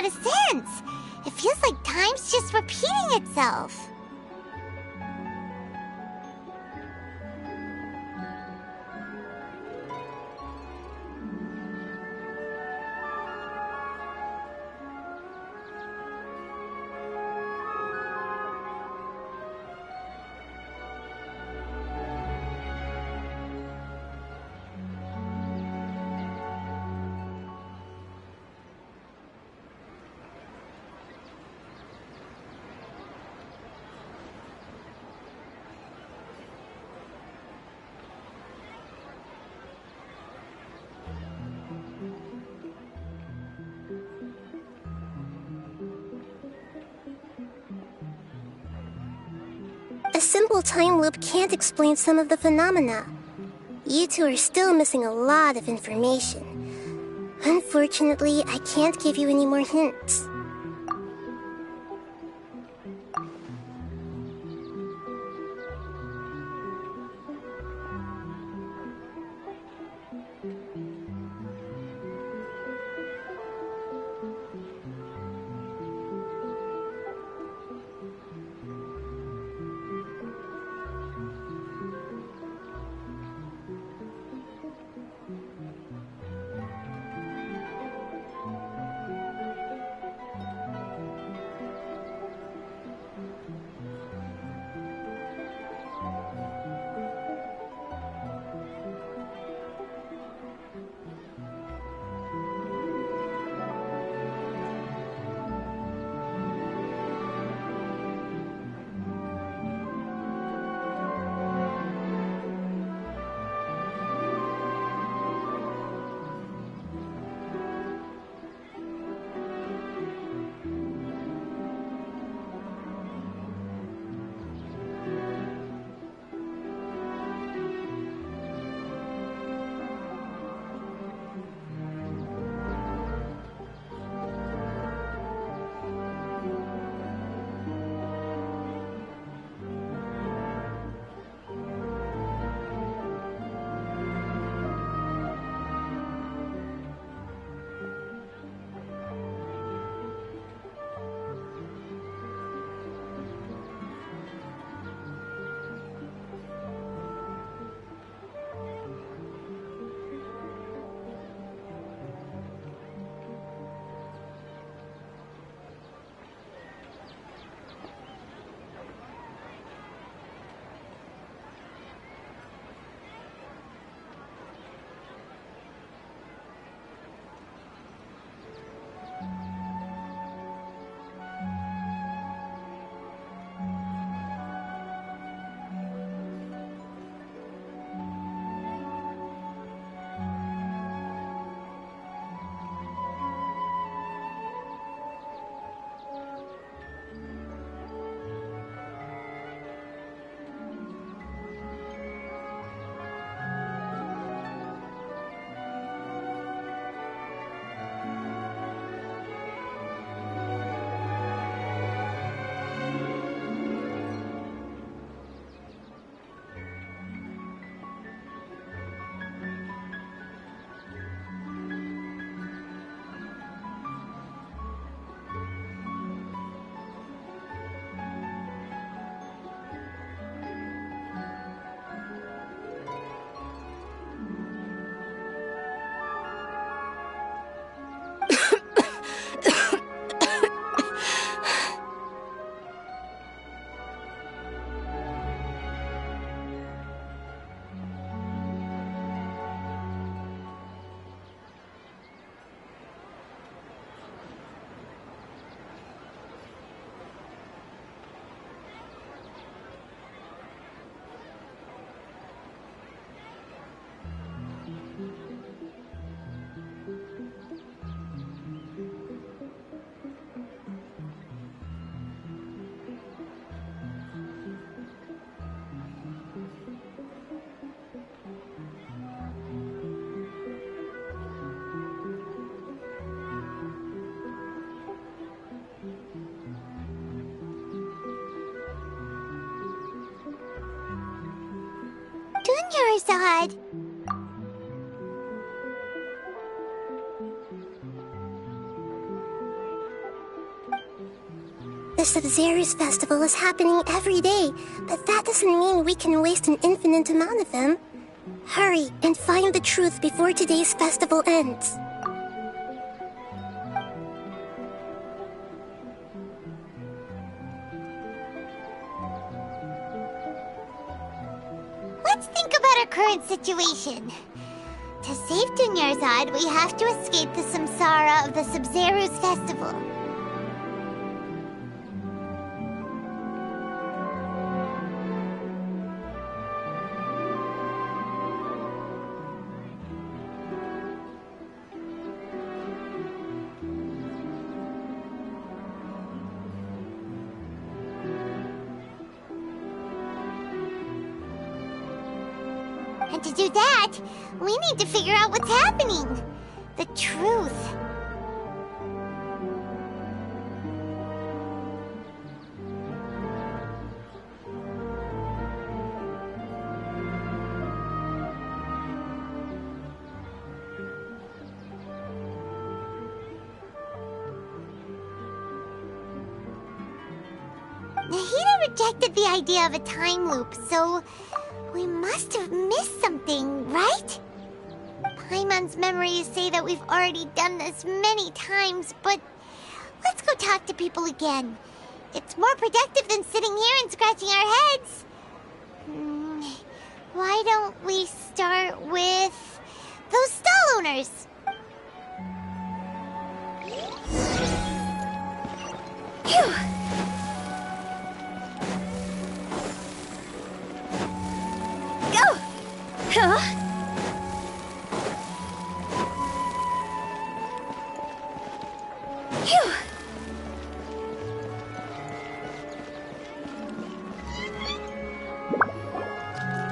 lot of sense. It feels like time's just repeating itself. A simple time loop can't explain some of the phenomena. You two are still missing a lot of information. Unfortunately, I can't give you any more hints. Dunyarzad! The Sub-Zero's festival is happening every day, but that doesn't mean we can waste an infinite amount of them. Hurry and find the truth before today's festival ends. Let's think about our current situation. To save Dunyarzad, we have to escape the samsara of the Sub-Zero's festival. And to do that, we need to figure out what's happening. The truth. Nahida rejected the idea of a time loop, so we must have missed something, right? Paimon's memories say that we've already done this many times, but let's go talk to people again. It's more productive than sitting here and scratching our heads. Why don't we start with those stall owners? Phew! Huh? Phew.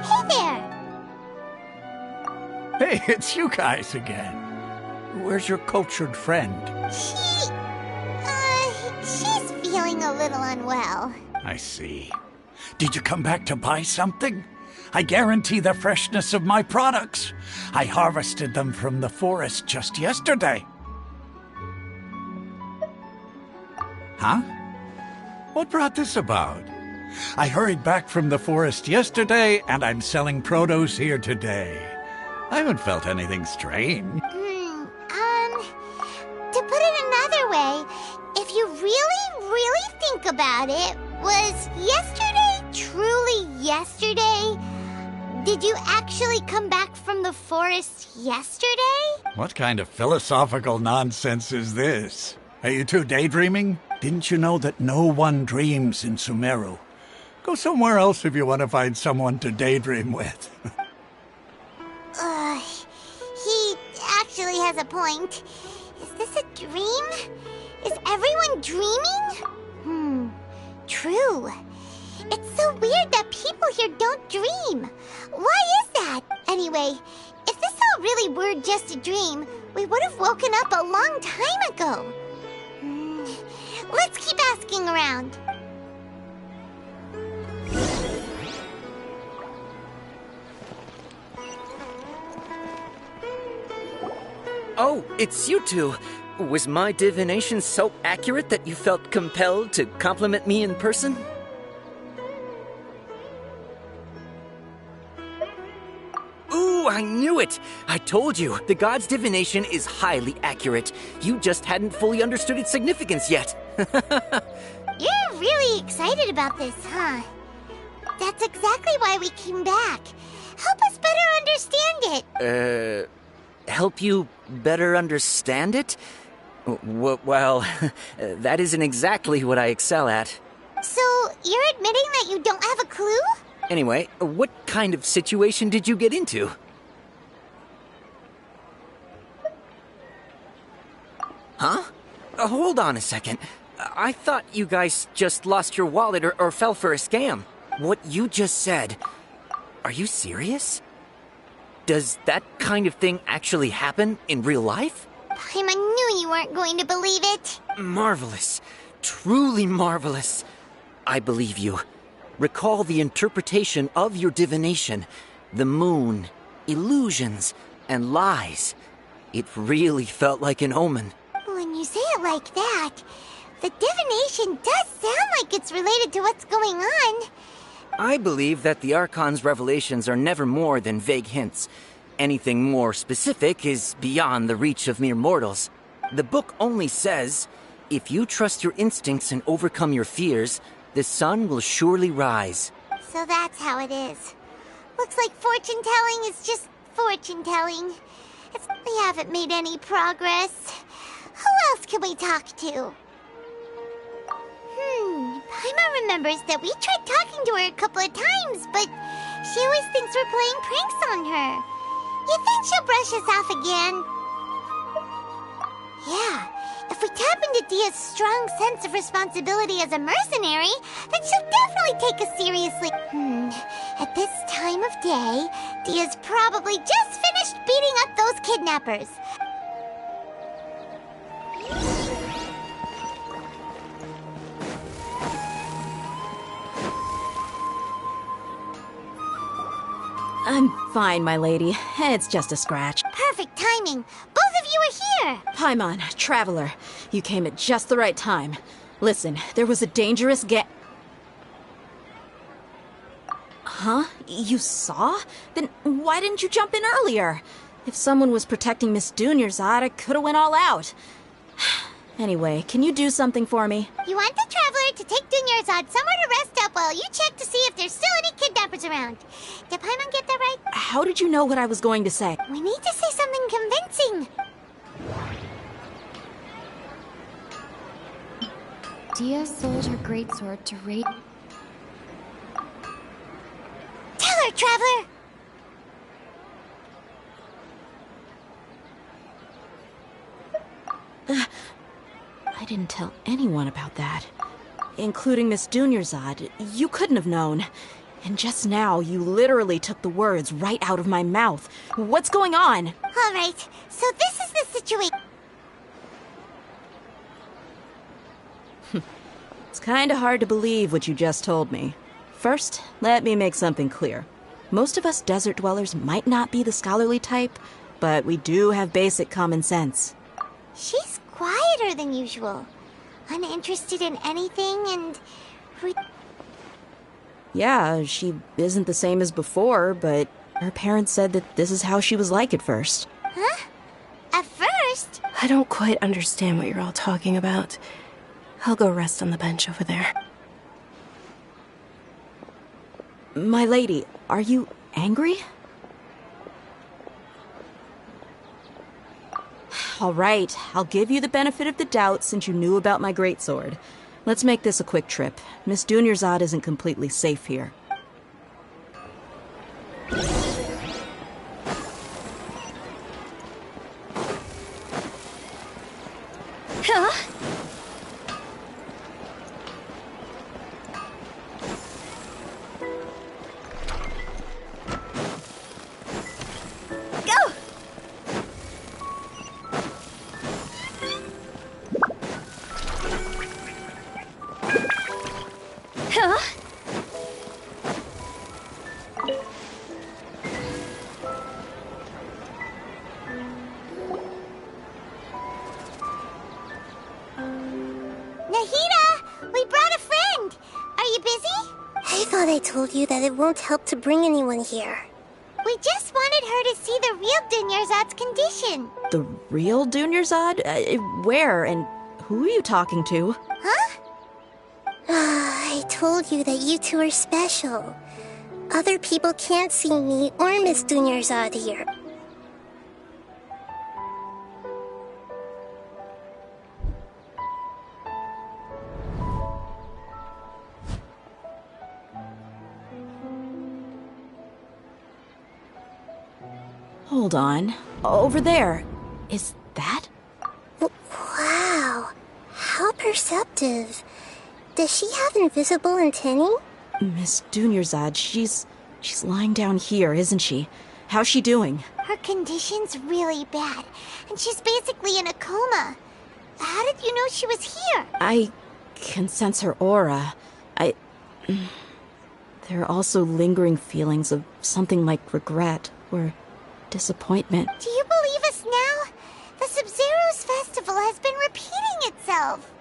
Hey there! Hey, it's you guys again. Where's your cultured friend? She's feeling a little unwell. I see. Did you come back to buy something? I guarantee the freshness of my products. I harvested them from the forest just yesterday. Huh? What brought this about? I hurried back from the forest yesterday, and I'm selling produce here today. I haven't felt anything strange. To put it another way, if you really think about it, was yesterday truly yesterday? Did you actually come back from the forest yesterday? What kind of philosophical nonsense is this? Are you two daydreaming? Didn't you know that no one dreams in Sumeru? Go somewhere else if you want to find someone to daydream with. He actually has a point. Is this a dream? Is everyone dreaming? True. It's so weird that people here don't dream. Why is that? Anyway, if this all really were just a dream, we would have woken up a long time ago. Let's keep asking around. Oh, it's you two. Was my divination so accurate that you felt compelled to compliment me in person? Ooh, I knew it! I told you, the god's divination is highly accurate. You just hadn't fully understood its significance yet. You're really excited about this, huh? That's exactly why we came back. Help us better understand it. Help you better understand it? Well, that isn't exactly what I excel at. So, you're admitting that you don't have a clue? Anyway, what kind of situation did you get into? Huh? Hold on a second. I thought you guys just lost your wallet or fell for a scam. What you just said, are you serious? Does that kind of thing actually happen in real life? Paimon knew you weren't going to believe it. Marvelous. Truly marvelous. I believe you. Recall the interpretation of your divination, the moon, illusions, and lies. It really felt like an omen. When you say it like that, The divination does sound like it's related to what's going on. I believe that the Archon's revelations are never more than vague hints. Anything more specific is beyond the reach of mere mortals. The book only says, if you trust your instincts and overcome your fears, the sun will surely rise. So that's how it is. Looks like fortune-telling is just fortune-telling. We haven't made any progress. Who else can we talk to? Paimon remembers that we tried talking to her a couple of times, but she always thinks we're playing pranks on her. You think she'll brush us off again? Yeah, if we tap into Dia's strong sense of responsibility as a mercenary, then she'll definitely take us seriously. At this time of day, Dia's probably just finished beating up those kidnappers. I'm fine, my lady. It's just a scratch. Perfect timing. Both of you are here. Paimon, Traveler, you came at just the right time. Listen, there was a dangerous Huh? You saw? Then why didn't you jump in earlier? If someone was protecting Miss Dunyarzad, I could have went all out. Anyway, can you do something for me? You want the Traveler to take Dunyarzad somewhere to rest up while you check to see if there's still any kidnappers around. Did Paimon get that right? How did you know what I was going to say? We need to say something convincing. Dia sold her greatsword to raid. Tell her, Traveler! I didn't tell anyone about that. Including Miss Dunyarzad. You couldn't have known. And just now, you literally took the words right out of my mouth. What's going on? All right, so this is the situation. It's kinda hard to believe what you just told me. First, let me make something clear. Most of us desert dwellers might not be the scholarly type, but we do have basic common sense. She's quieter than usual. Uninterested in anything and... Yeah, she isn't the same as before, but her parents said that this is how she was like at first. Huh? At first? I don't quite understand what you're all talking about. I'll go rest on the bench over there. My lady, are you angry? All right, I'll give you the benefit of the doubt since you knew about my greatsword. Let's make this a quick trip. Miss Dunyarzad isn't completely safe here. Huh? Go! Huh? Nahida! We brought a friend! Are you busy? I thought I told you that it won't help to bring anyone here. We just wanted her to see the real Dunyarzad's condition. The real Dunyarzad? Where and who are you talking to? Huh? I told you that you two are special. Other people can't see me or Miss Dunyarzad here. Hold on. Over there. Is that? Wow. How perceptive. Does she have invisible antennae? Miss Dunyarzad, she's lying down here, isn't she? How's she doing? Her condition's really bad, and she's basically in a coma. How did you know she was here? I can sense her aura. There are also lingering feelings of something like regret or disappointment. Do you believe us now? The Sub-Zero's festival has been repeating itself.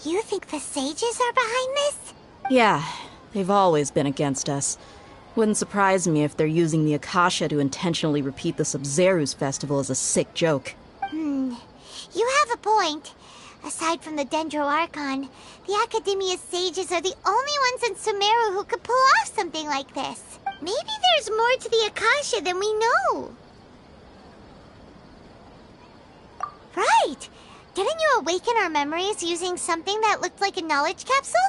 You think the sages are behind this? Yeah, they've always been against us. Wouldn't surprise me if they're using the Akasha to intentionally repeat the Sub-Zeru's festival as a sick joke. You have a point. Aside from the Dendro Archon, the Academia's sages are the only ones in Sumeru who could pull off something like this. Maybe there's more to the Akasha than we know. Right! Didn't you awaken our memories using something that looked like a knowledge capsule?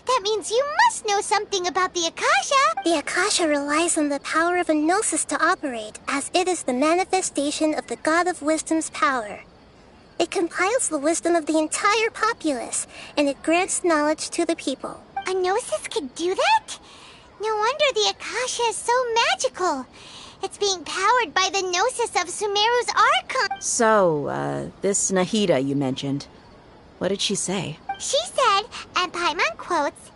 That means you must know something about the Akasha! The Akasha relies on the power of a gnosis to operate, as it is the manifestation of the God of Wisdom's power. It compiles the wisdom of the entire populace, and it grants knowledge to the people. A gnosis could do that? No wonder the Akasha is so magical. It's being powered by the gnosis of Sumeru's Archon. So, this Nahida you mentioned, what did she say? She said, and Paimon quotes,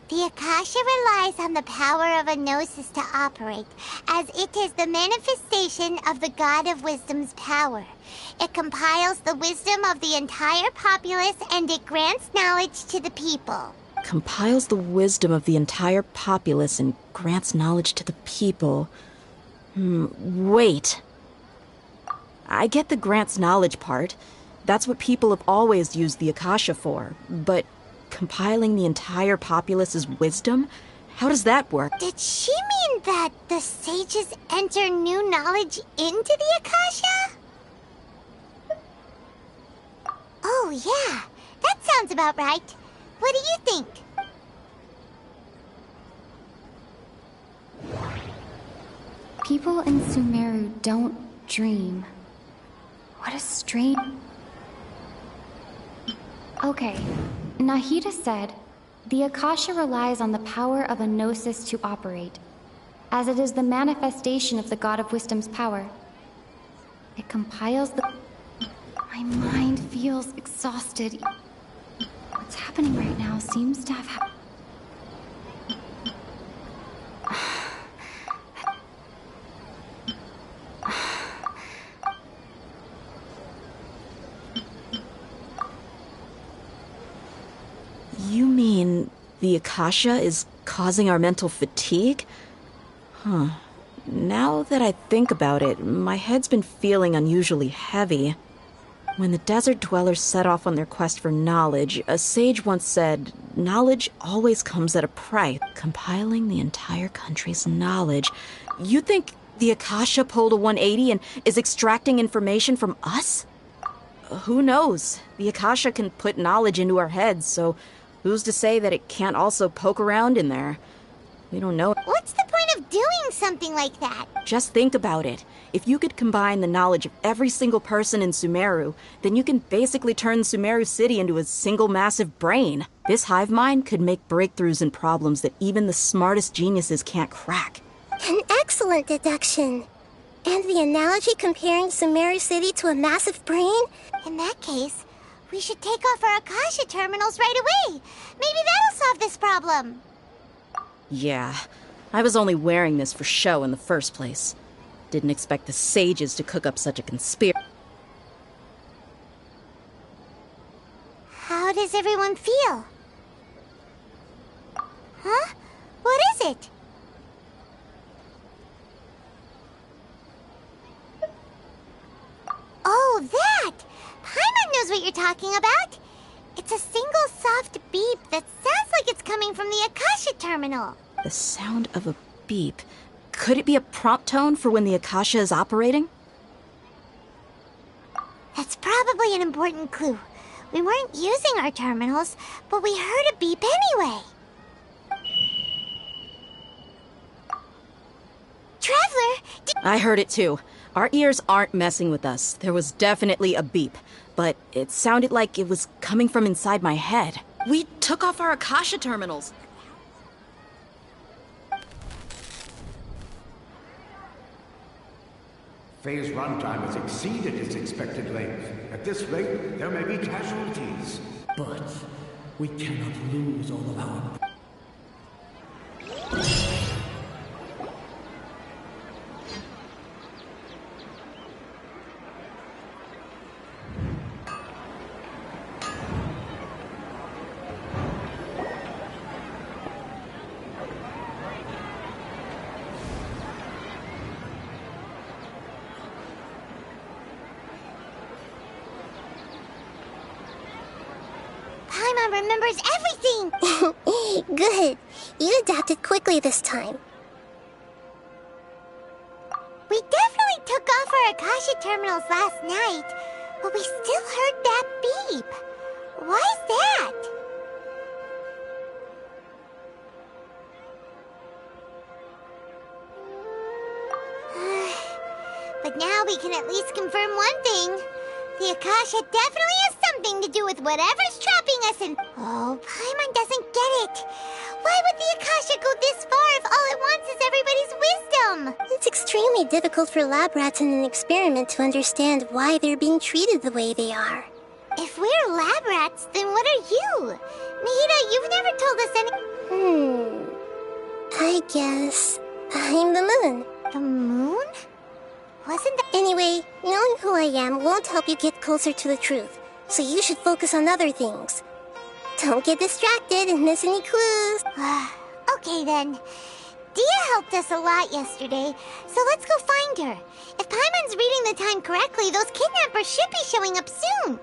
"The Akasha relies on the power of a gnosis to operate, as it is the manifestation of the God of Wisdom's power. It compiles the wisdom of the entire populace, and it grants knowledge to the people." Compiles the wisdom of the entire populace and grants knowledge to the people. Wait. I get the grants knowledge part. That's what people have always used the Akasha for. But compiling the entire populace's wisdom? How does that work? Did she mean that the sages enter new knowledge into the Akasha? Oh, yeah. That sounds about right. What do you think? People in Sumeru don't dream. What a strange... Okay, Nahida said, the Akasha relies on the power of a gnosis to operate, as it is the manifestation of the God of Wisdom's power. It compiles the... My mind feels exhausted. What's happening right now seems to have happened. You mean the Akasha is causing our mental fatigue? Huh. Now that I think about it, my head's been feeling unusually heavy. When the desert dwellers set off on their quest for knowledge, a sage once said, knowledge always comes at a price. Compiling the entire country's knowledge. You think the Akasha pulled a 180 and is extracting information from us? Who knows? The Akasha can put knowledge into our heads, so who's to say that it can't also poke around in there? We don't know. What's the point of doing something like that? Just think about it. If you could combine the knowledge of every single person in Sumeru, then you can basically turn Sumeru City into a single massive brain. This hive mind could make breakthroughs in problems that even the smartest geniuses can't crack. An excellent deduction. And the analogy comparing Sumeru City to a massive brain? In that case, we should take off our Akasha terminals right away. Maybe that'll solve this problem. Yeah, I was only wearing this for show in the first place. Didn't expect the sages to cook up such a conspiracy. How does everyone feel? Huh? What is it? Oh, that! Paimon knows what you're talking about. It's a single soft beep that sounds like it's coming from the Akasha terminal. The sound of a beep. Could it be a prompt tone for when the Akasha is operating? That's probably an important clue. We weren't using our terminals, but we heard a beep anyway. Traveler, I heard it too. Our ears aren't messing with us. There was definitely a beep, but it sounded like it was coming from inside my head. We took off our Akasha terminals. Phase runtime has exceeded its expected length. At this rate, there may be casualties. But we cannot lose all of our... remembers everything! Good. You adapted quickly this time. We definitely took off our Akasha terminals last night, but we still heard that beep. Why is that? But now we can at least confirm one thing. The Akasha definitely has something to do with whatever's trapping us in... Oh, Paimon doesn't get it. Why would the Akasha go this far if all it wants is everybody's wisdom? It's extremely difficult for lab rats in an experiment to understand why they're being treated the way they are. If we're lab rats, then what are you? Nahida, you've never told us any... I guess I'm the moon. The moon? Wasn't that... Anyway, knowing who I am won't help you get closer to the truth, so you should focus on other things. Don't get distracted and miss any clues. Okay then. Dia helped us a lot yesterday, so let's go find her. If Paimon's reading the time correctly, those kidnappers should be showing up soon.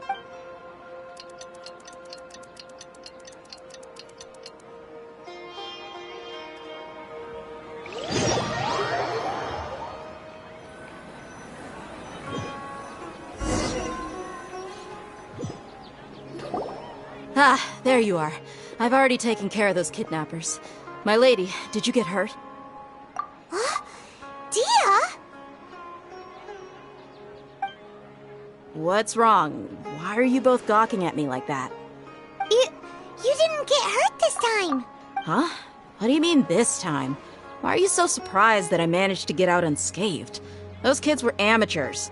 Ah, there you are. I've already taken care of those kidnappers. My lady, did you get hurt? Huh? Dia? What's wrong? Why are you both gawking at me like that? You didn't get hurt this time. Huh? What do you mean this time? Why are you so surprised that I managed to get out unscathed? Those kids were amateurs.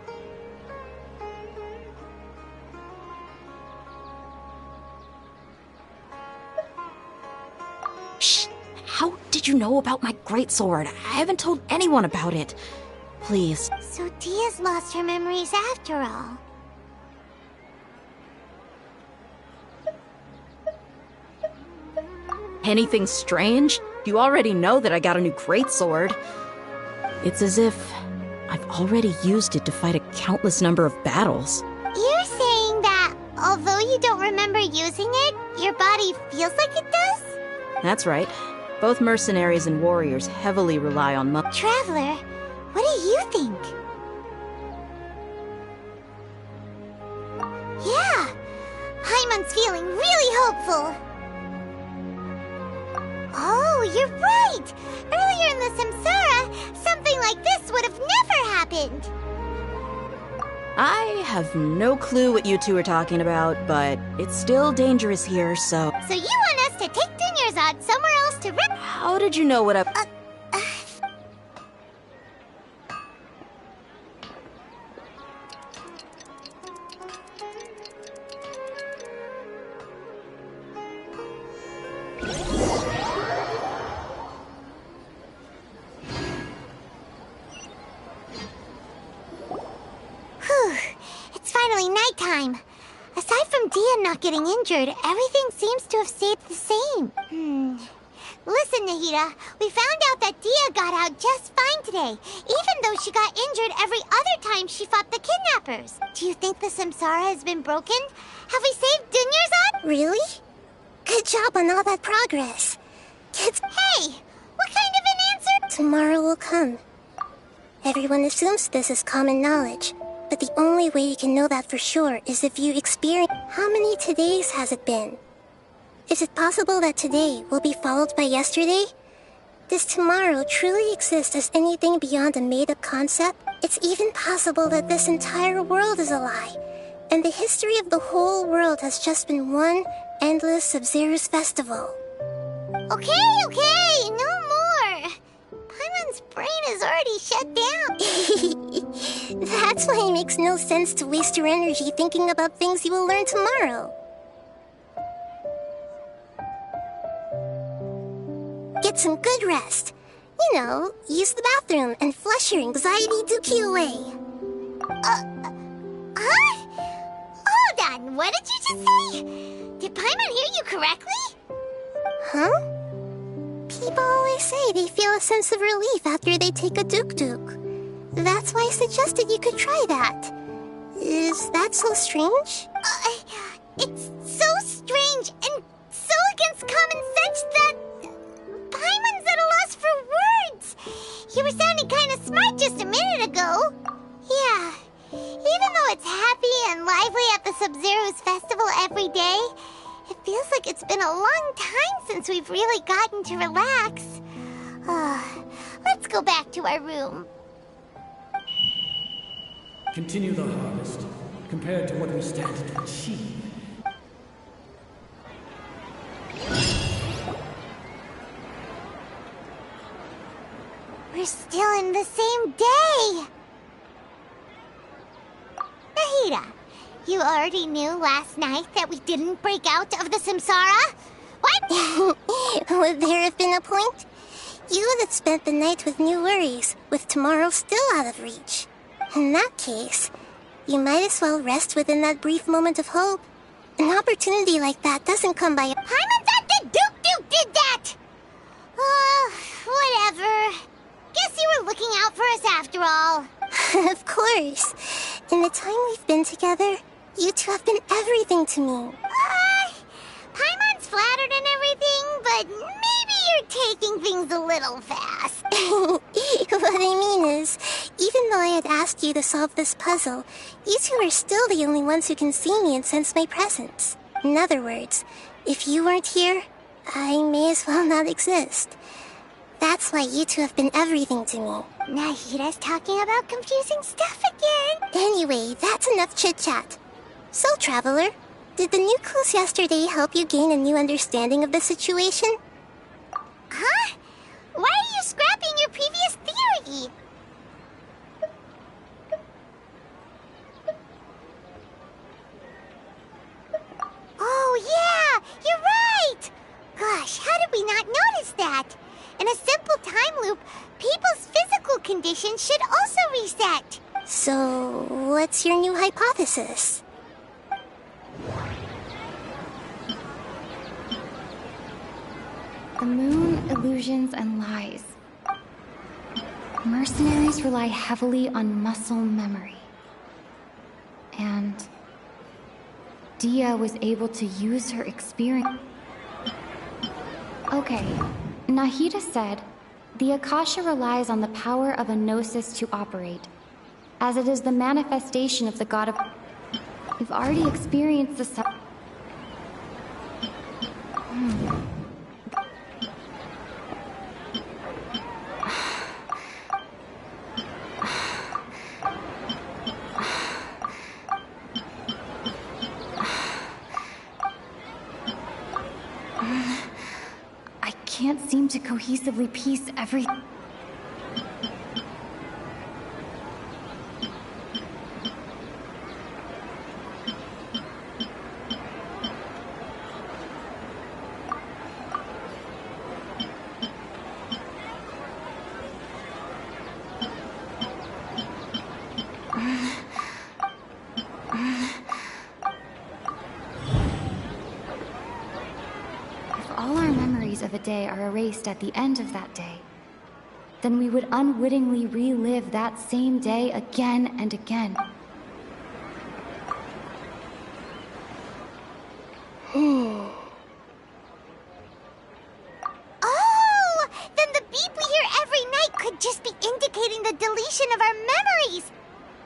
Shh! How did you know about my greatsword? I haven't told anyone about it. Please. So Dia's lost her memories after all. Anything strange? You already know that I got a new greatsword. It's as if I've already used it to fight a countless number of battles. You're saying that although you don't remember using it, your body feels like it does? That's right. Both mercenaries and warriors heavily rely on Traveler, what do you think? Yeah, Paimon's feeling really hopeful. Oh, you're right! Earlier in the Samsara, something like this would have never happened! I have no clue what you two are talking about, but it's still dangerous here, so... So you want us to take Dunyarzad somewhere else to rip... How did you know what I... It's finally nighttime. Aside from Dia not getting injured, everything seems to have stayed the same. Listen, Nahida, we found out that Dia got out just fine today, even though she got injured every other time she fought the kidnappers. Do you think the Samsara has been broken? Have we saved Dunyarzad? Really? Good job on all that progress. Kids... Hey! What kind of an answer? Tomorrow will come. Everyone assumes this is common knowledge, but the only way you can know that for sure is if you experience... How many todays has it been? Is it possible that today will be followed by yesterday? Does tomorrow truly exist as anything beyond a made-up concept? It's even possible that this entire world is a lie, and the history of the whole world has just been one endless Sub-Zero's festival. Okay, no more! Paimon's brain is already shut down. That's why it makes no sense to waste your energy thinking about things you will learn tomorrow. Get some good rest. You know, use the bathroom and flush your anxiety dookie away. Huh? Hold on, what did you just say? Did Paimon hear you correctly? Huh? People always say they feel a sense of relief after they take a duk-duk. That's why I suggested you could try that. Is that so strange? It's so strange and against common sense that... Paimon's at a loss for words. You were sounding kind of smart just a minute ago. Yeah, even though it's happy and lively at the Sub-Zero's festival every day, it feels like it's been a long time since we've really gotten to relax. Let's go back to our room. Continue the harvest, compared to what we stand to achieve. We're still in the same day! Nahida, you already knew last night that we didn't break out of the samsara? What? Would there have been a point? You would have spent the night with new worries, with tomorrow still out of reach. In that case, you might as well rest within that brief moment of hope. An opportunity like that doesn't come by... Paimon thought the Duke did that! Whatever. Guess you were looking out for us after all. Of course. In the time we've been together, you two have been everything to me. Paimon's flattered and everything, but maybe you're taking things a little fast. What I mean is, even though I had asked you to solve this puzzle, you two are still the only ones who can see me and sense my presence. In other words, if you weren't here, I may as well not exist. That's why you two have been everything to me. Nahida's talking about confusing stuff again. Anyway, that's enough chit-chat. So, Traveler, did the new clues yesterday help you gain a new understanding of the situation? Huh? Why are you scrapping your previous theory? Oh yeah, you're right! Gosh, how did we not notice that? In a simple time loop, people's physical conditions should also reset. So, what's your new hypothesis? The moon, illusions, and lies. Mercenaries rely heavily on muscle memory. And Dia was able to use her experience. Okay, Nahida said, the Akasha relies on the power of a gnosis to operate, as it is the manifestation of the god of... We've already experienced the... I can't seem to cohesively piece everything. Of a day are erased at the end of that day, then we would unwittingly relive that same day again and again. Oh! Then the beep we hear every night could just be indicating the deletion of our memories!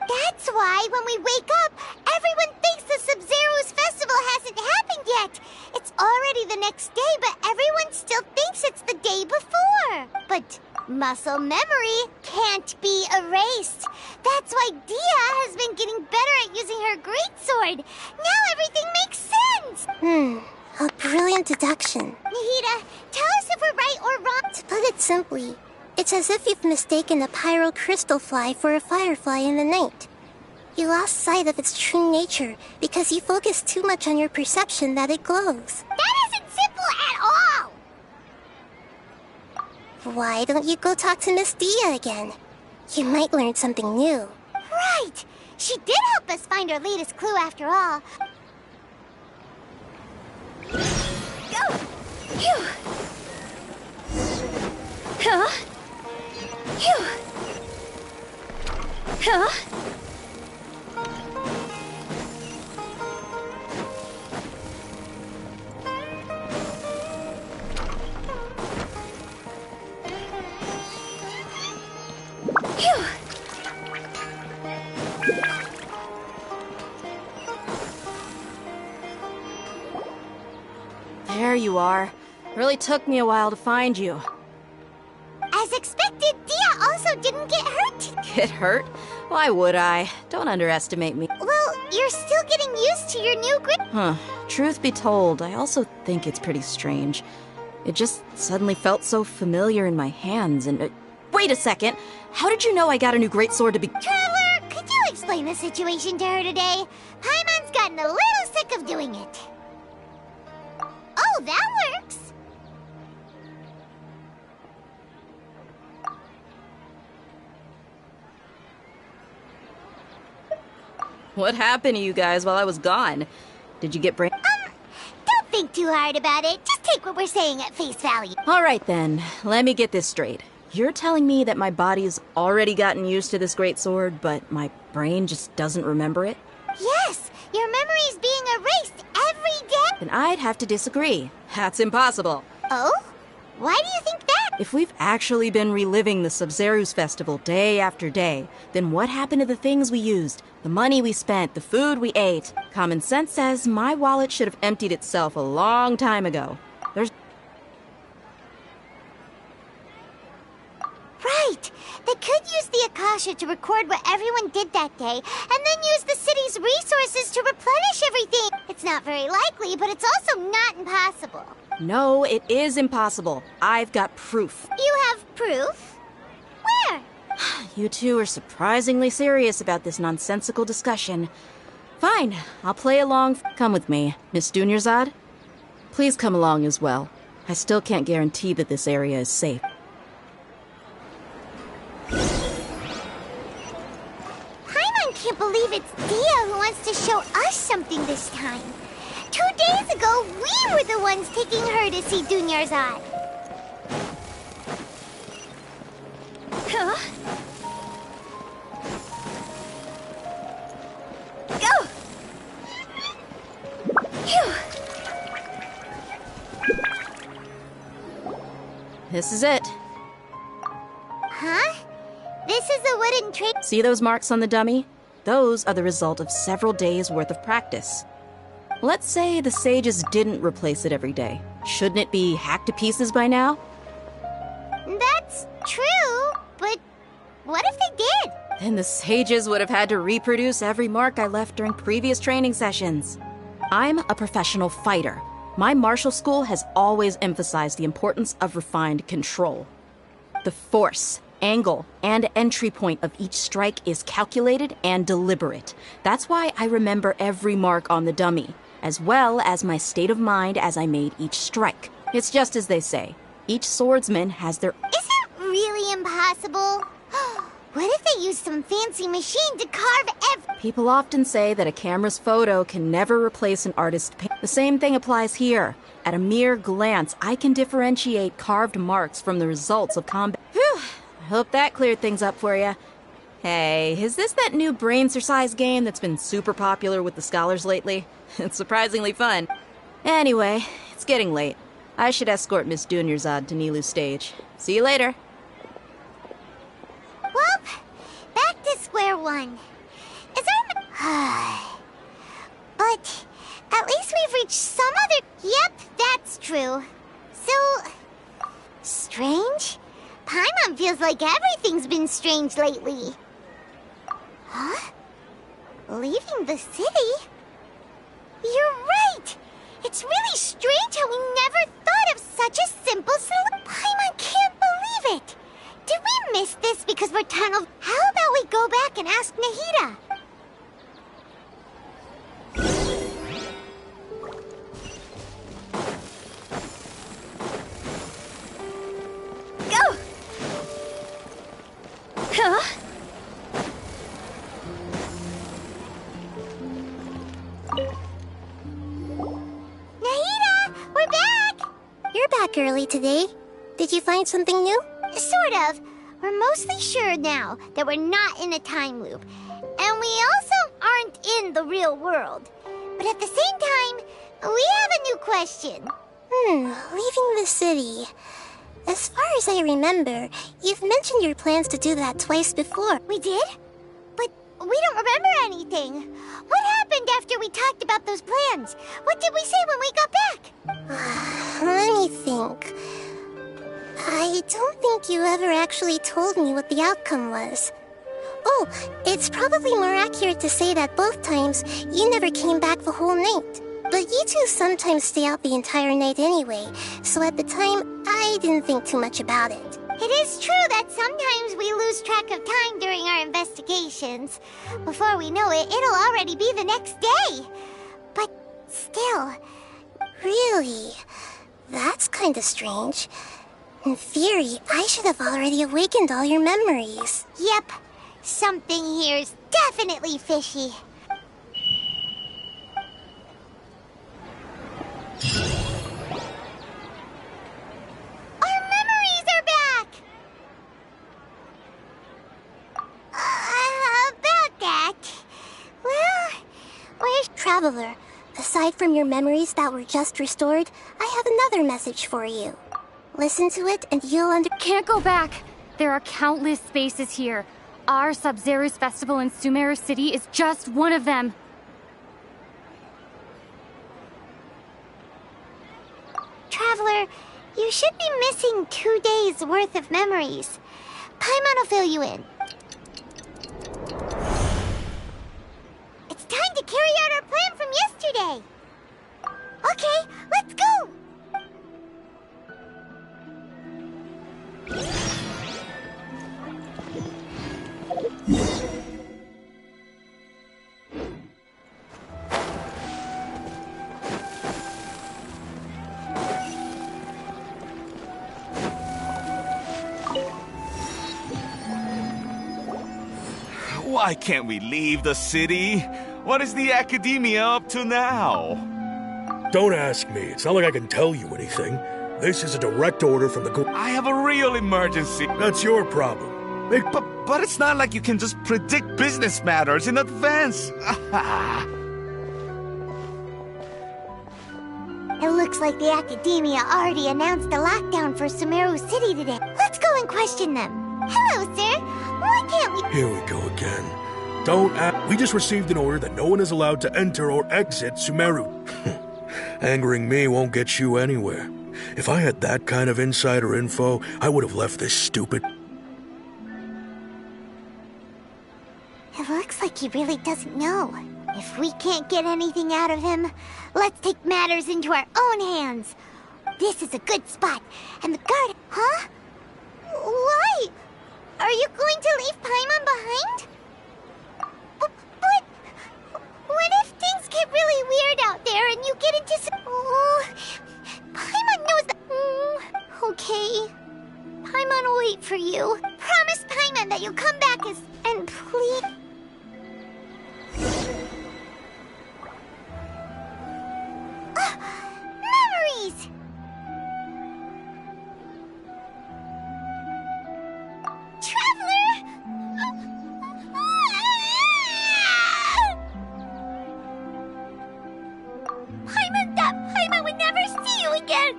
That's why when we wake up, everyone thinks the Sub-Zero's festival hasn't happened yet! It's already the next day, but everyone still thinks it's the day before! But muscle memory can't be erased. That's why Dia has been getting better at using her greatsword. Now everything makes sense! A brilliant deduction. Nahida, tell us if we're right or wrong. To put it simply, it's as if you've mistaken a pyro crystal fly for a firefly in the night. You lost sight of its true nature because you focused too much on your perception that it glows. That isn't simple at all! Why don't you go talk to Miss Dia again? You might learn something new. Right! She did help us find our latest clue after all. Go! Phew! Huh? Phew! Huh? There you are. Really took me a while to find you. As expected, Dia also didn't get hurt. Get hurt? Why would I? Don't underestimate me. Well, you're still getting used to your new grip. Huh. Truth be told, I also think it's pretty strange. It just suddenly felt so familiar in my hands and... wait a second! How did you know I got a new greatsword to be... Traveler, could you explain the situation to her today? Paimon's gotten a little sick of doing it. Oh, that works. What happened to you guys while I was gone? Did you get brain... Don't think too hard about it. Just take what we're saying at face value. Alright then, let me get this straight. You're telling me that my body's already gotten used to this greatsword, but my brain just doesn't remember it? Yes, your memory's being erased every day. Then I'd have to disagree. That's impossible. Oh? Why do you think that? If we've actually been reliving the Sub-Zeru's festival day after day, then what happened to the things we used? The money we spent, the food we ate? Common sense says my wallet should have emptied itself a long time ago. There's... Right! They could use the Akasha to record what everyone did that day, and then use the city's resources to replenish everything. It's not very likely, but it's also not impossible. No, it is impossible. I've got proof. You have proof? Where? You two are surprisingly serious about this nonsensical discussion. Fine, I'll play along. Come with me, Miss Dunyarzad. Please come along as well. I still can't guarantee that this area is safe. Paimon can't believe it's Dia who wants to show us something this time. 2 days ago, we were the ones taking her to see Dunyarzad. Huh? Go! Phew. This is it. Huh? This is a wooden tray. See those marks on the dummy? Those are the result of several days' worth of practice. Let's say the sages didn't replace it every day. Shouldn't it be hacked to pieces by now? That's true, but what if they did? Then the sages would have had to reproduce every mark I left during previous training sessions. I'm a professional fighter. My martial school has always emphasized the importance of refined control. The force, angle, and entry point of each strike is calculated and deliberate. That's why I remember every mark on the dummy, as well as my state of mind as I made each strike. It's just as they say. Each swordsman has their... Is it really impossible? What if they use some fancy machine to carve People often say that a camera's photo can never replace an artist's paint. The same thing applies here. At a mere glance, I can differentiate carved marks from the results of combat. Whew! I hope that cleared things up for you. Hey, is this that new brain-exercise game that's been super popular with the scholars lately? It's surprisingly fun. Anyway, it's getting late. I should escort Miss Dunyarzad to Nilu's stage. See you later. Well, back to square one. Is our... But at least we've reached some other... Yep, that's true. So... strange? Paimon feels like everything's been strange lately. Huh? Leaving the city? You're right! It's really strange how we never thought of such a simple solution. Paimon can't believe it! Did we miss this because we're tunneled? How about we go back and ask Nahida? Go! Huh? Nahida! We're back! You're back early today. Did you find something new? Sort of. We're mostly sure now that we're not in a time loop. And we also aren't in the real world. But at the same time, we have a new question. Leaving the city. As far as I remember, you've mentioned your plans to do that twice before. We did? But we don't remember anything. What happened after we talked about those plans? What did we say when we got back? Let me think. I don't think you ever actually told me what the outcome was. Oh, it's probably more accurate to say that both times you never came back the whole night. But you two sometimes stay out the entire night anyway, so at the time, I didn't think too much about it. It is true that sometimes we lose track of time during our investigations. Before we know it, it'll already be the next day. But still... Really? That's kinda strange. In theory, I should have already awakened all your memories. Yep. Something here's definitely fishy. Our memories are back! About that... Well, where's Traveler? Aside from your memories that were just restored, I have another message for you. Listen to it and you'll Can't go back! There are countless spaces here. Our Sub-Zero's festival in Sumeru City is just one of them. Traveler, you should be missing 2 days' worth of memories. Paimon will fill you in. It's time to carry out our plan from yesterday. Okay, let's go! Why can't we leave the city? What is the academia up to now? Don't ask me. It's not like I can tell you anything. This is a direct order from the I have a real emergency. That's your problem. But it's not like you can just predict business matters in advance. It looks like the academia already announced a lockdown for Sumeru City today. Let's go and question them. Hello, sir. Why can't we... Here we go again. Don't ask. We just received an order that no one is allowed to enter or exit Sumeru. Angering me won't get you anywhere. If I had that kind of insider info, I would have left this stupid... It looks like he really doesn't know. If we can't get anything out of him, let's take matters into our own hands. This is a good spot, and the guard... Huh? Why? Are you going to leave Paimon behind? But... What if things get really weird out there and you get into some... Oh, Paimon knows that... Okay. Paimon will wait for you. Promise Paimon that you'll come back and please... Memories! Traveler! Paimon would never see you again!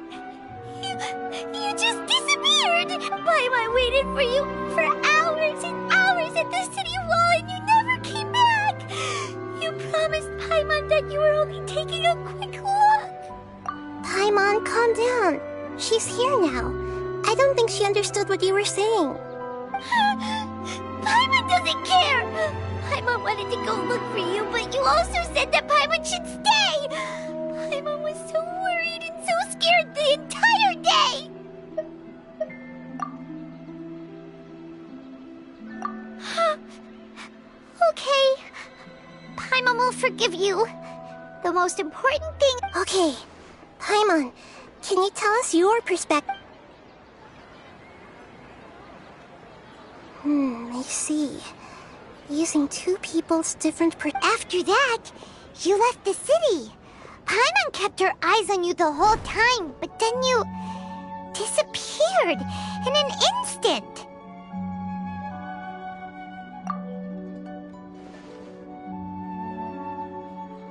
You just disappeared! Paimon waited for you for hours and hours at the city wall and you never came back! You promised Paimon that you were only taking a quick walk! Paimon, calm down. She's here now. I don't think she understood what you were saying. Paimon doesn't care! Paimon wanted to go look for you, but you also said that Paimon should stay! Paimon was so worried and so scared the entire day! Okay. Paimon will forgive you. The most important thing... Okay. Paimon, can you tell us your perspective? I see. Using two people's different After that, you left the city. Paimon kept her eyes on you the whole time, but then you... disappeared in an instant.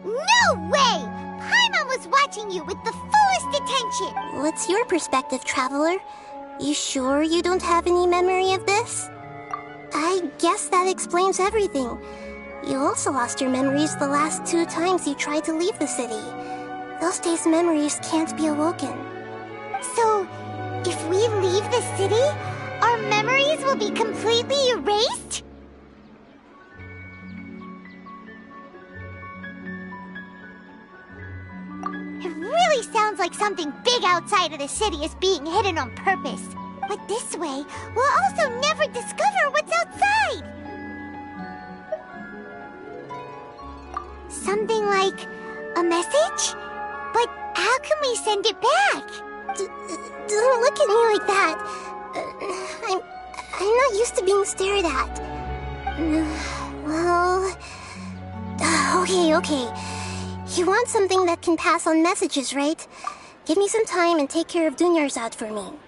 No way! Paimon was watching you with the fullest attention. What's your perspective, Traveler? You sure you don't have any memory of this? I guess that explains everything. You also lost your memories the last 2 times you tried to leave the city. Those days' memories can't be awoken. So, if we leave the city, our memories will be completely erased? It really sounds like something big outside of the city is being hidden on purpose. But this way, we'll also never discover what's outside! Something like a message? But how can we send it back? Don't look at me like that. I'm not used to being stared at. Well... Okay. You want something that can pass on messages, right? Give me some time and take care of Dunyarzad for me.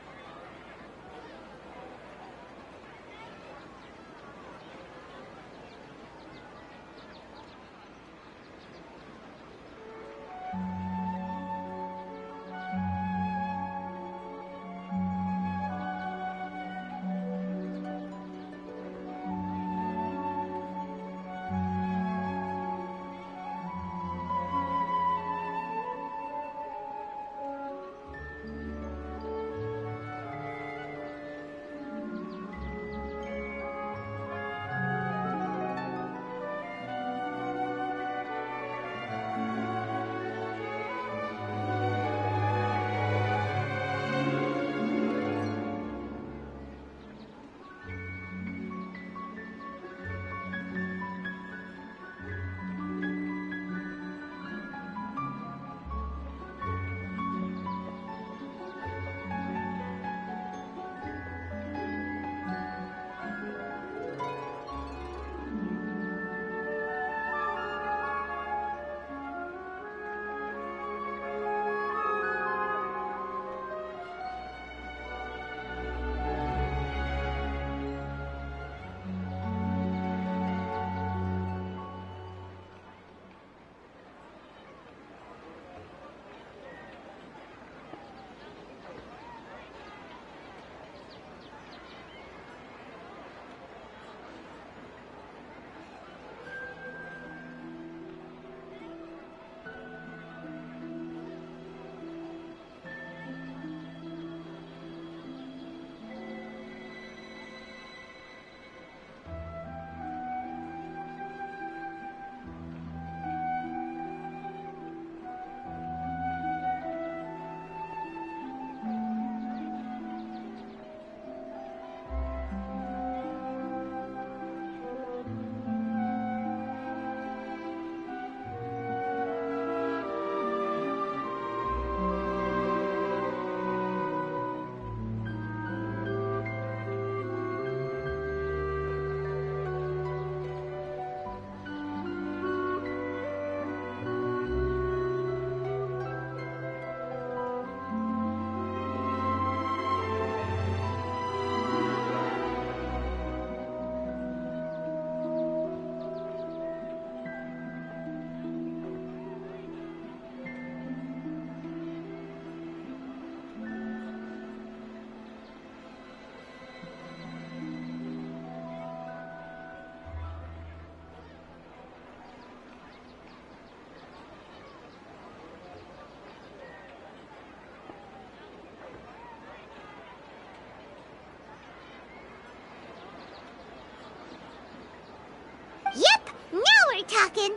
Yep! Now we're talking!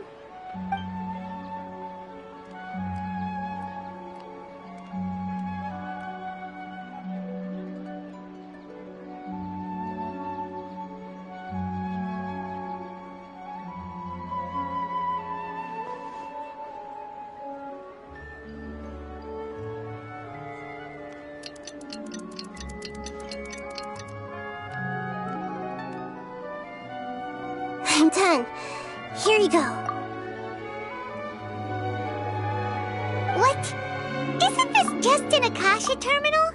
I'm done. Here you go. What? Isn't this just an Akasha terminal?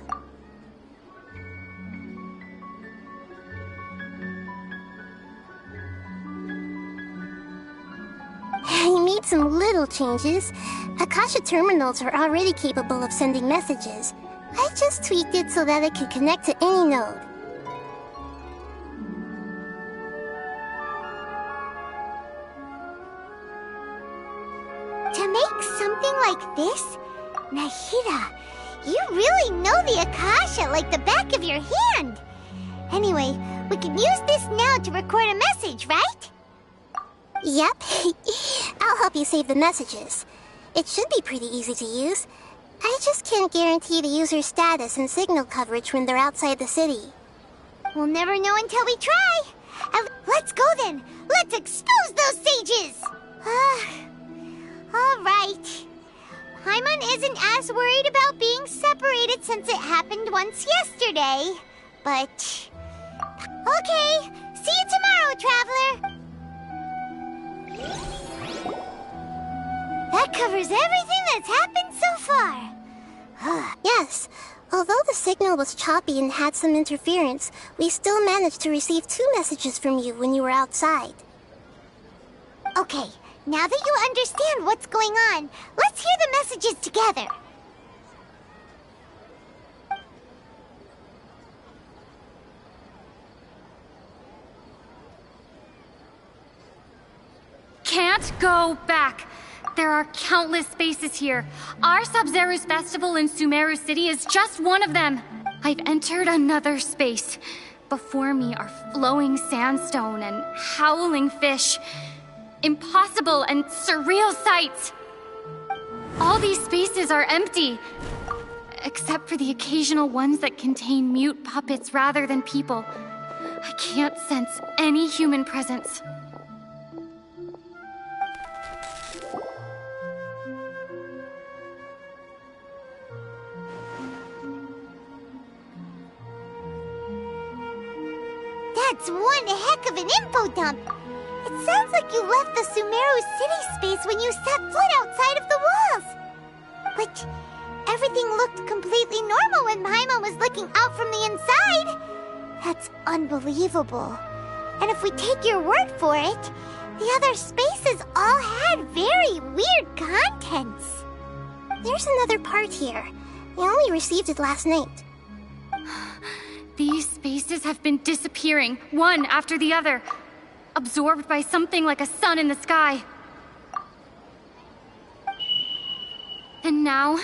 I made some little changes. Akasha terminals are already capable of sending messages. I just tweaked it so that it can connect to any node. To make something like this? Nahida, you really know the Akasha like the back of your hand. Anyway, we can use this now to record a message, right? Yep. I'll help you save the messages. It should be pretty easy to use. I just can't guarantee the user's status and signal coverage when they're outside the city. We'll never know until we try. Let's go then. Let's expose those sages. All right. Paimon isn't as worried about being separated since it happened once yesterday. But... okay. See you tomorrow, Traveler. That covers everything that's happened so far. Yes. Although the signal was choppy and had some interference, we still managed to receive 2 messages from you when you were outside. Okay, now that you understand what's going on, let's hear the messages together. Can't go back. There are countless spaces here. Our Sub-Zero's festival in Sumeru City is just one of them. I've entered another space. Before me are flowing sandstone and howling fish. Impossible and surreal sights. All these spaces are empty, except for the occasional ones that contain mute puppets rather than people. I can't sense any human presence. That's one heck of an info dump. It sounds like you left the Sumeru City space when you set foot outside of the walls. But everything looked completely normal when Paimon was looking out from the inside. That's unbelievable. And if we take your word for it, the other spaces all had very weird contents. There's another part here. We only received it last night. These spaces have been disappearing, one after the other, absorbed by something like a sun in the sky. And now,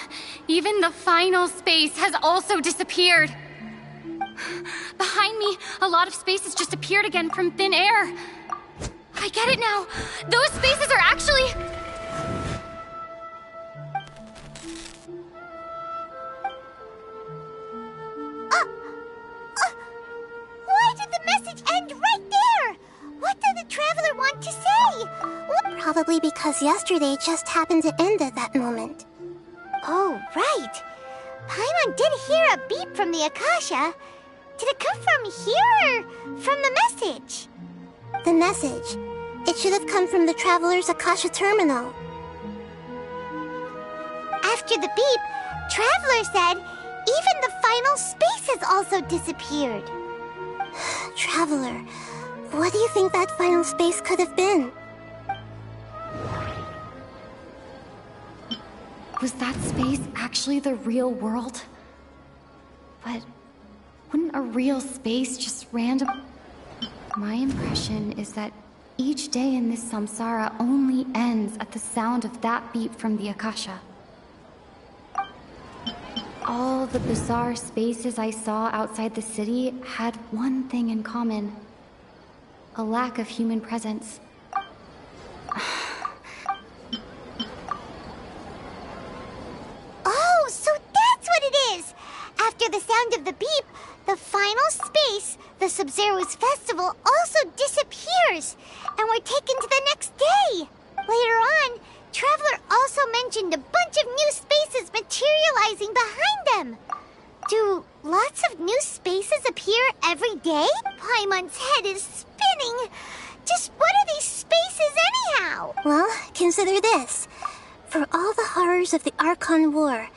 even the final space has also disappeared. Behind me, a lot of spaces just appeared again from thin air. I get it now. Those spaces are actually... Why did the message end right there? What did the Traveler want to say? Probably because yesterday just happened to end at that moment. Oh, right. Paimon did hear a beep from the Akasha. Did it come from here or from the message? The message. It should have come from the Traveler's Akasha terminal. After the beep, Traveler said even the final spaces also disappeared. Traveler, what do you think that final space could have been? Was that space actually the real world? But wouldn't a real space just random... My impression is that each day in this samsara only ends at the sound of that beep from the Akasha. All the bizarre spaces I saw outside the city had one thing in common. A lack of human presence. Oh, so that's what it is! After the sound of the beep, the final space, the Sub-Zero's festival, also disappears, and we're taken to the next day. Later on, Traveler also mentioned a bunch of new spaces materializing behind them. Do lots of new spaces appear every day? Paimon's head is spinning. Just what are these spaces anyhow? Well, consider this. For all the horrors of the Archon War,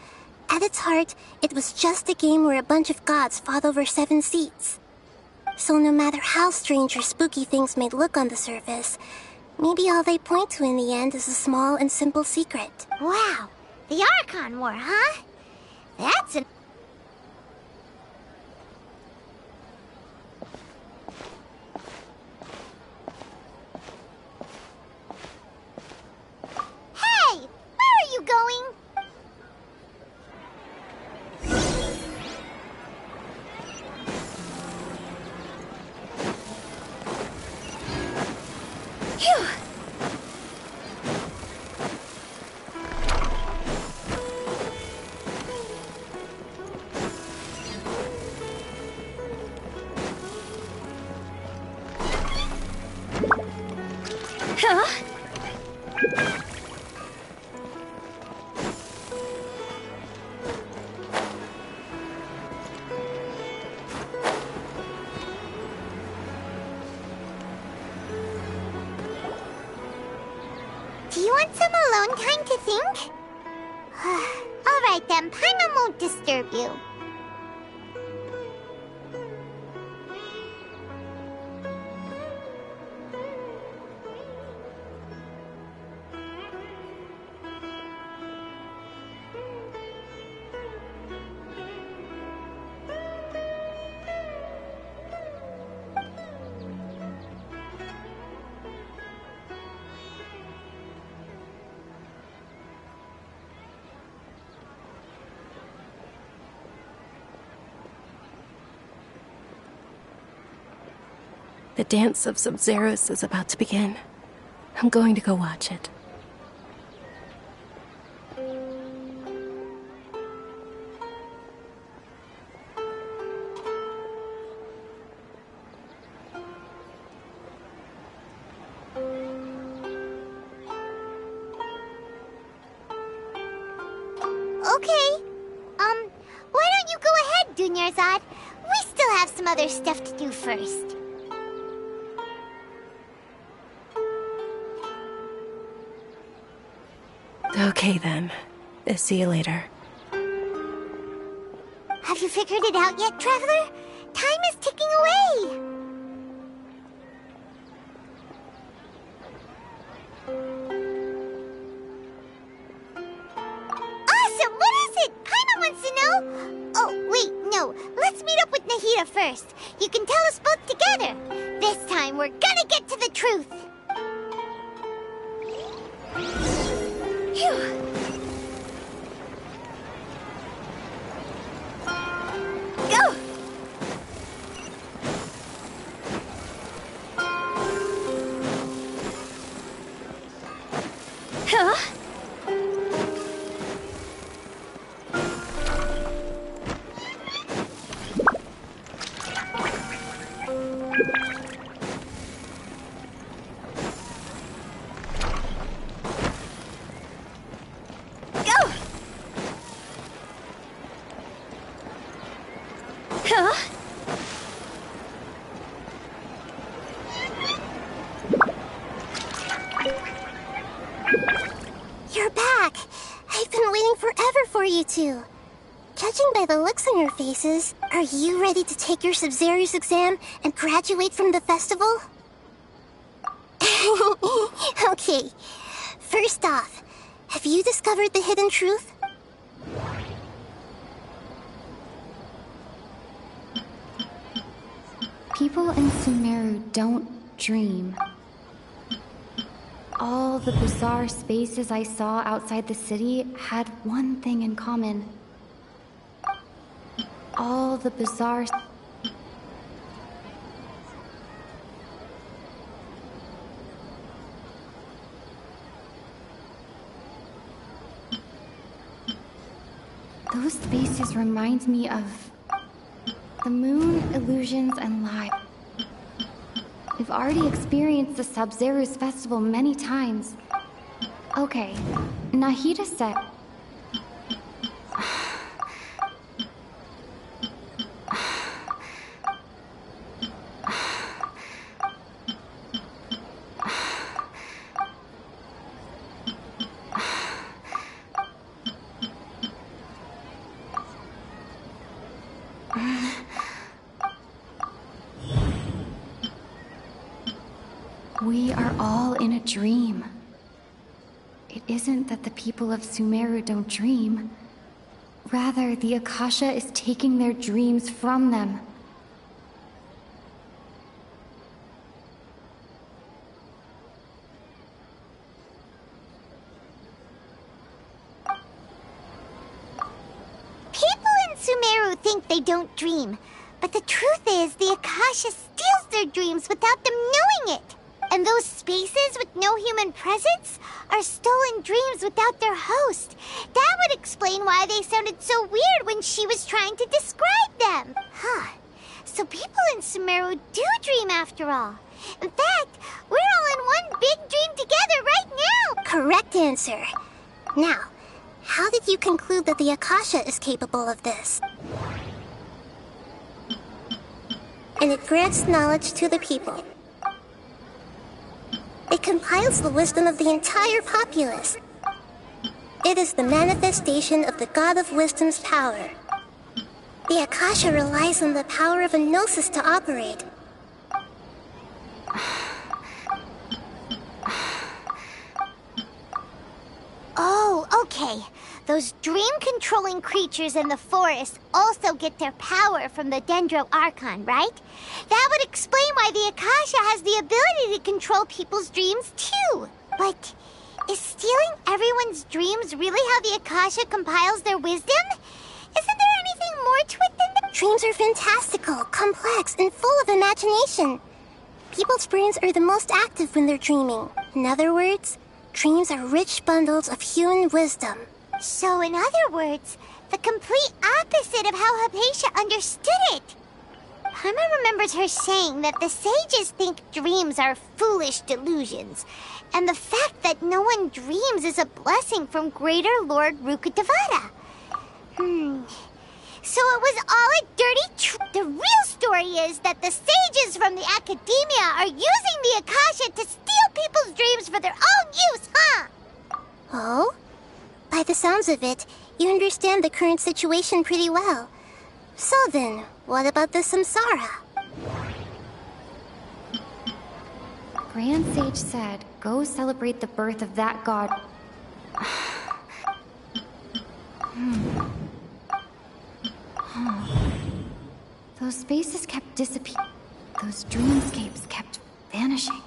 at its heart, it was just a game where a bunch of gods fought over 7 seats. So no matter how strange or spooky things may look on the surface, maybe all they point to in the end is a small and simple secret. Wow, the Archon War, huh? That's an... Hey! Do you want some alone time to think? Alright then, Paimon won't disturb you. The dance of Sub-Zeros is about to begin. I'm going to go watch it. Okay. Why don't you go ahead, Dunyarzad? We still have some other stuff to do first. Okay then. See you later. Have you figured it out yet, Traveler? Time is ticking away! Awesome! What is it? Paimon wants to know! Oh, wait, no. Let's meet up with Nahida first. You can tell us both together. This time, we're gonna get to the truth! Phew! Go! Huh? Go! Huh? You're back. I've been waiting forever for you two. Judging by the looks on your faces, are you ready to take your Sub-Zero's exam and graduate from the festival? Okay. First off, have you discovered the hidden truth? People in Sumeru don't dream. All the bizarre spaces I saw outside the city had one thing in common. All the bizarre... Those spaces remind me of the moon, illusions, and light. We've already experienced the Sub-Zero's festival many times. Okay, Nahida said... We are all in a dream. It isn't that the people of Sumeru don't dream. Rather, the Akasha is taking their dreams from them. People in Sumeru think they don't dream, but the truth is the Akasha steals their dreams without them knowing it. And those spaces with no human presence are stolen dreams without their host. That would explain why they sounded so weird when she was trying to describe them. Huh. So people in Sumeru do dream after all. In fact, we're all in one big dream together right now! Correct answer. Now, how did you conclude that the Akasha is capable of this? And it grants knowledge to the people. It compiles the wisdom of the entire populace. It is the manifestation of the God of Wisdom's power. The Akasha relies on the power of a gnosis to operate. Oh, okay. Those dream-controlling creatures in the forest also get their power from the Dendro Archon, right? That would explain why the Akasha has the ability to control people's dreams, too. But is stealing everyone's dreams really how the Akasha compiles their wisdom? Isn't there anything more to it than that? Dreams are fantastical, complex, and full of imagination. People's brains are the most active when they're dreaming. In other words, dreams are rich bundles of human wisdom. So, in other words, the complete opposite of how Hypatia understood it. Paimon remembers her saying that the sages think dreams are foolish delusions, and the fact that no one dreams is a blessing from Greater Lord Rukkhadevata. So it was all a dirty The real story is that the sages from the Academia are using the Akasha to steal people's dreams for their own use, huh? Oh? By the sounds of it, you understand the current situation pretty well. So then, what about the Samsara? Grand Sage said, go celebrate the birth of that god. Those spaces kept disappearing. Those dreamscapes kept vanishing.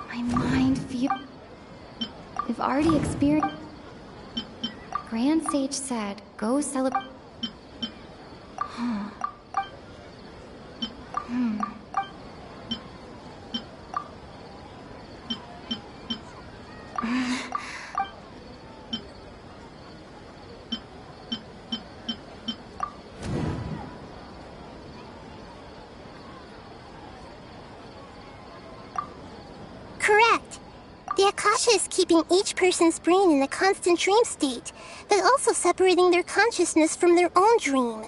My mind feels... We've already experienced... Grand Sage said, go celebrate... Correct. The Akasha is keeping each person's brain in a constant dream state, but also separating their consciousness from their own dream.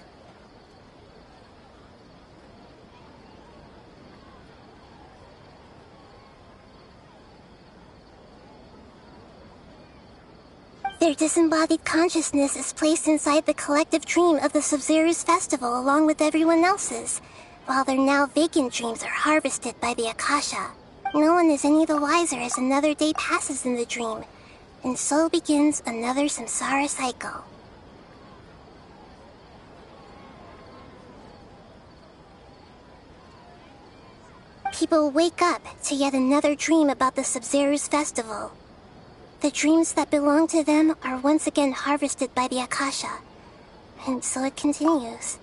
Their disembodied consciousness is placed inside the collective dream of the Sub-Zero's festival along with everyone else's, while their now vacant dreams are harvested by the Akasha. No one is any the wiser as another day passes in the dream, and so begins another samsara cycle. People wake up to yet another dream about the Sub-Zero's festival. The dreams that belong to them are once again harvested by the Akasha, and so it continues.